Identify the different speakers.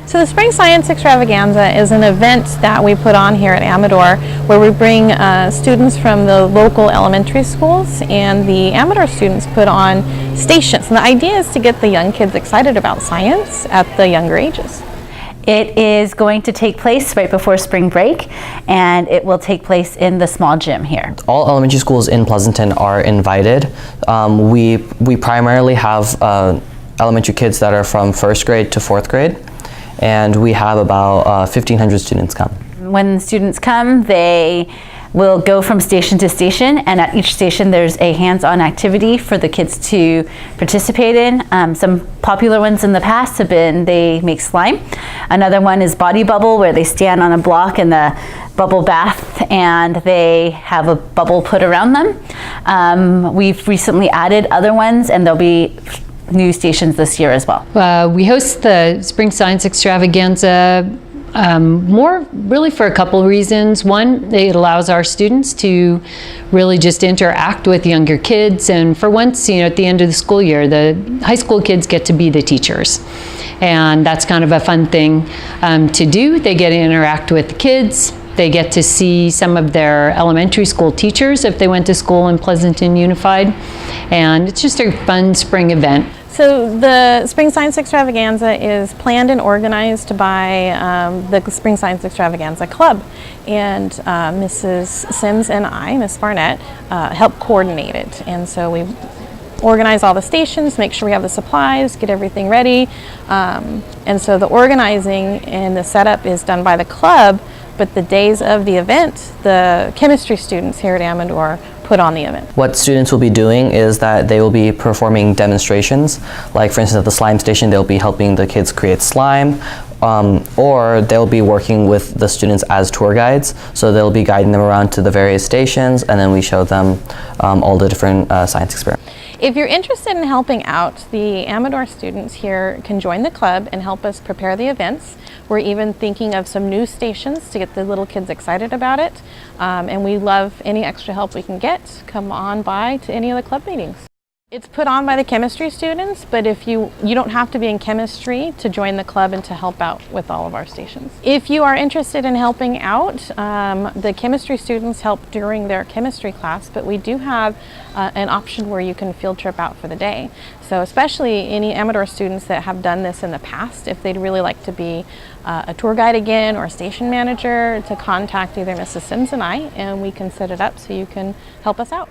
Speaker 1: So the Spring Science Extravaganza is an event that we put on here at Amador where we bring students from the local elementary schools, and the Amador students put on stations. And the idea is to get the young kids excited about science at the younger ages.
Speaker 2: It is going to take place right before spring break, and it will take place in the small gym here.
Speaker 3: All elementary schools in Pleasanton are invited. We primarily have elementary kids that are from 1st grade to 4th grade, and we have about 1,500 students come. When students come, they will go from station to station, and at each station there's a hands-on activity for the kids to participate in. Some popular ones in the past have been they make slime. Another one is body bubble, where they stand on a block in the bubble bath and they have a bubble put around them. We've recently added other ones, and there'll be new stations this year as well.
Speaker 4: We host the Spring Science Extravaganza more really for a couple of reasons. One, it allows our students to really just interact with younger kids, and for once, at the end of the school year, the high school kids get to be the teachers, and that's kind of a fun thing to do. They get to interact with the kids. They get to see some of their elementary school teachers if they went to school in Pleasanton Unified, and it's just a fun spring event.
Speaker 1: So the Spring Science Extravaganza is planned and organized by the Spring Science Extravaganza Club, and Mrs. Sims and I, Miss Barnett, help coordinate it. And so we organize all the stations, make sure we have the supplies, get everything ready. And so the organizing and the setup is done by the club, but the days of the event, the chemistry students here at Amador put on the event.
Speaker 3: What students will be doing is that they will be performing demonstrations. Like for instance at the slime station, they'll be helping the kids create slime, or they'll be working with the students as tour guides. So they'll be guiding them around to the various stations, and then we show them all the different science experiments.
Speaker 1: If you're interested in helping out, the Amador students here can join the club and help us prepare the events. We're even thinking of some new stations to get the little kids excited about it. And we love any extra help we can get. Come on by to any of the club meetings. It's put on by the chemistry students, but if you don't have to be in chemistry to join the club and to help out with all of our stations. If you are interested in helping out, the chemistry students help during their chemistry class, but we do have an option where you can field trip out for the day. So especially any Amador students that have done this in the past, if they'd really like to be a tour guide again or a station manager, to contact either Mrs. Sims and I, and we can set it up so you can help us out.